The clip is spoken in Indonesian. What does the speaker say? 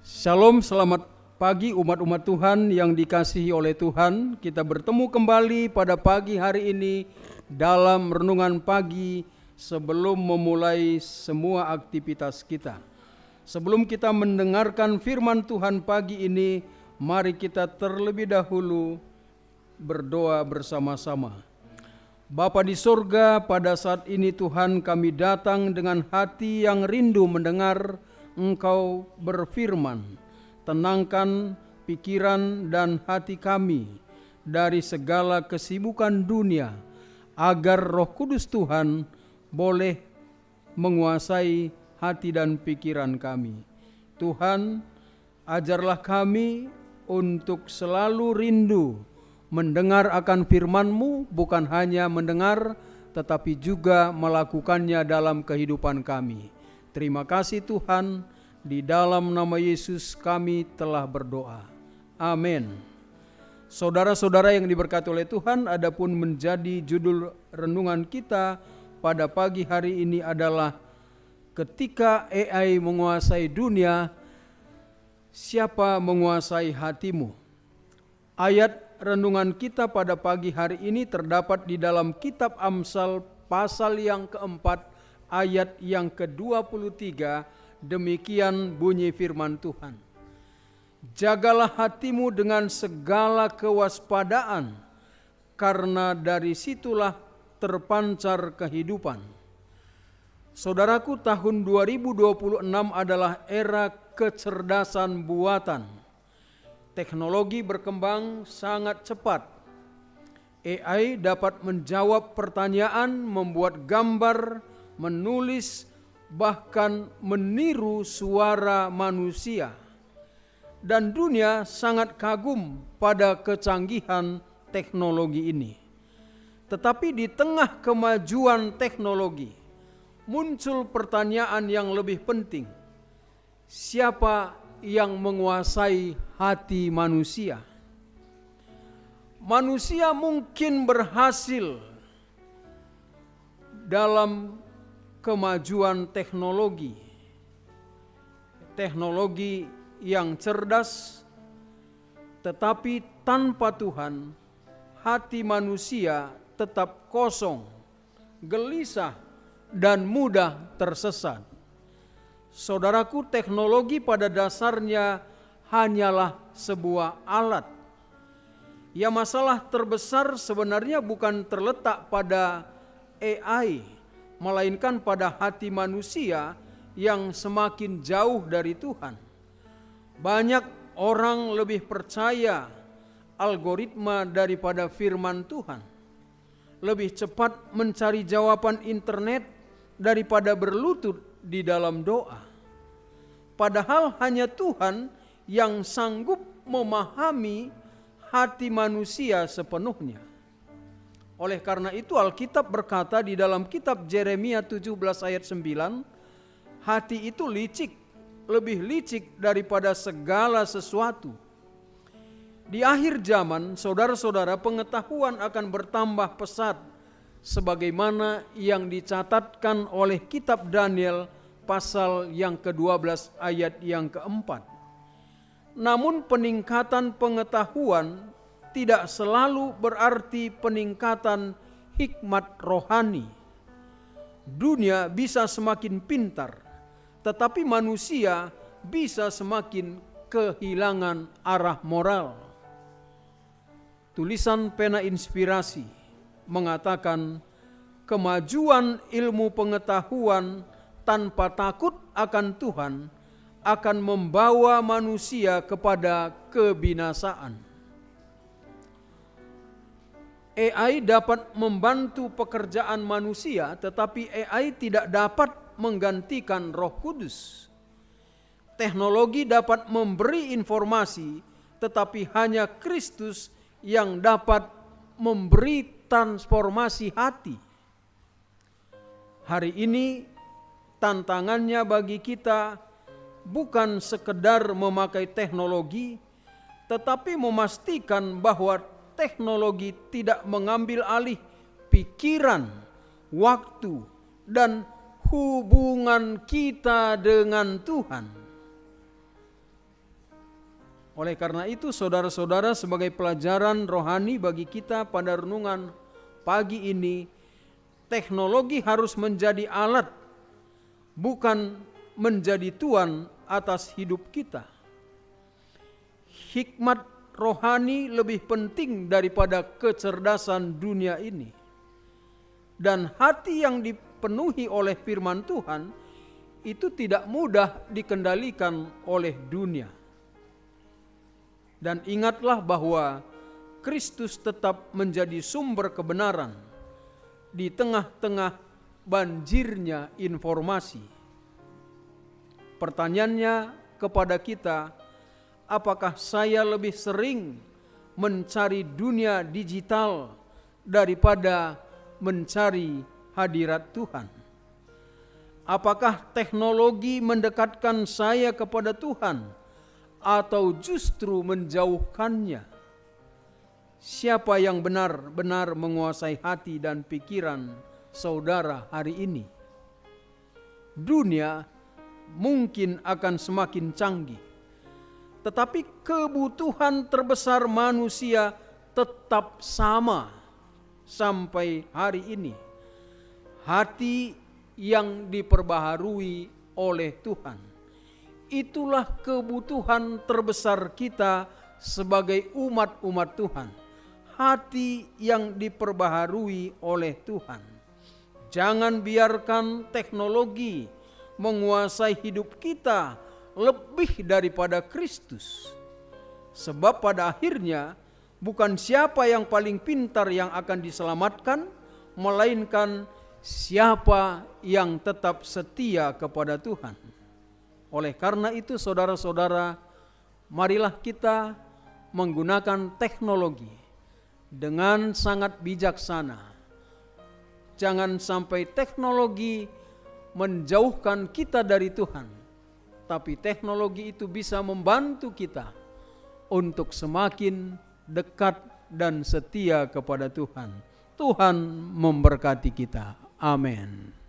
Shalom, selamat pagi umat-umat Tuhan yang dikasihi oleh Tuhan. Kita bertemu kembali pada pagi hari ini dalam renungan pagi sebelum memulai semua aktivitas kita. Sebelum kita mendengarkan firman Tuhan pagi ini, mari kita terlebih dahulu berdoa bersama-sama. Bapa di sorga, pada saat ini Tuhan kami datang dengan hati yang rindu mendengar Engkau berfirman. Tenangkan pikiran dan hati kami dari segala kesibukan dunia, agar Roh Kudus Tuhan boleh menguasai hati dan pikiran kami. Tuhan, ajarlah kami untuk selalu rindu mendengar akan firman-Mu, bukan hanya mendengar, tetapi juga melakukannya dalam kehidupan kami. Terima kasih Tuhan, di dalam nama Yesus kami telah berdoa. Amin. Saudara-saudara yang diberkati oleh Tuhan, adapun menjadi judul renungan kita pada pagi hari ini adalah ketika AI menguasai dunia, siapa menguasai hatimu? Ayat renungan kita pada pagi hari ini terdapat di dalam kitab Amsal pasal yang keempat ayat yang ke-23, demikian bunyi firman Tuhan. Jagalah hatimu dengan segala kewaspadaan, karena dari situlah terpancar kehidupan. Saudaraku, tahun 2026 adalah era kecerdasan buatan. Teknologi berkembang sangat cepat. AI dapat menjawab pertanyaan, membuat gambar, menulis, bahkan meniru suara manusia. Dan dunia sangat kagum pada kecanggihan teknologi ini. Tetapi di tengah kemajuan teknologi, muncul pertanyaan yang lebih penting. Siapa yang menguasai hati manusia? Manusia mungkin berhasil dalam kemajuan teknologi yang cerdas, tetapi tanpa Tuhan, hati manusia tetap kosong, gelisah, dan mudah tersesat. Saudaraku, teknologi pada dasarnya hanyalah sebuah alat. Ya, masalah terbesar sebenarnya bukan terletak pada AI, melainkan pada hati manusia yang semakin jauh dari Tuhan. Banyak orang lebih percaya algoritma daripada firman Tuhan. Lebih cepat mencari jawaban internet daripada berlutut di dalam doa. Padahal hanya Tuhan yang sanggup memahami hati manusia sepenuhnya. Oleh karena itu Alkitab berkata di dalam kitab Yeremia 17 ayat 9, hati itu licik, lebih licik daripada segala sesuatu. Di akhir zaman, saudara-saudara, pengetahuan akan bertambah pesat, sebagaimana yang dicatatkan oleh kitab Daniel pasal yang ke-12 ayat yang ke-4. Namun peningkatan pengetahuan tidak selalu berarti peningkatan hikmat rohani. Dunia bisa semakin pintar, tetapi manusia bisa semakin kehilangan arah moral. Tulisan pena inspirasi mengatakan, kemajuan ilmu pengetahuan tanpa takut akan Tuhan akan membawa manusia kepada kebinasaan. AI dapat membantu pekerjaan manusia, tetapi AI tidak dapat menggantikan Roh Kudus. Teknologi dapat memberi informasi, tetapi hanya Kristus yang dapat memberi transformasi hati. Hari ini tantangannya bagi kita bukan sekedar memakai teknologi, tetapi memastikan bahwa teknologi tidak mengambil alih pikiran, waktu, dan hubungan kita dengan Tuhan. Oleh karena itu, saudara-saudara, sebagai pelajaran rohani bagi kita pada renungan pagi ini, teknologi harus menjadi alat, bukan menjadi tuan atas hidup kita. Hikmat rohani lebih penting daripada kecerdasan dunia ini. Dan hati yang dipenuhi oleh firman Tuhan itu tidak mudah dikendalikan oleh dunia. Dan ingatlah bahwa Kristus tetap menjadi sumber kebenaran di tengah-tengah banjirnya informasi. Pertanyaannya kepada kita, apakah saya lebih sering mencari dunia digital daripada mencari hadirat Tuhan? Apakah teknologi mendekatkan saya kepada Tuhan atau justru menjauhkannya? Siapa yang benar-benar menguasai hati dan pikiran saudara hari ini? Dunia mungkin akan semakin canggih, tetapi kebutuhan terbesar manusia tetap sama sampai hari ini. Hati yang diperbaharui oleh Tuhan. Itulah kebutuhan terbesar kita sebagai umat-umat Tuhan. Hati yang diperbaharui oleh Tuhan. Jangan biarkan teknologi menguasai hidup kita lebih daripada Kristus. Sebab pada akhirnya bukan siapa yang paling pintar yang akan diselamatkan, melainkan siapa yang tetap setia kepada Tuhan. Oleh karena itu, saudara-saudara, marilah kita menggunakan teknologi dengan sangat bijaksana. Jangan sampai teknologi menjauhkan kita dari Tuhan, tapi teknologi itu bisa membantu kita untuk semakin dekat dan setia kepada Tuhan. Tuhan memberkati kita. Amin.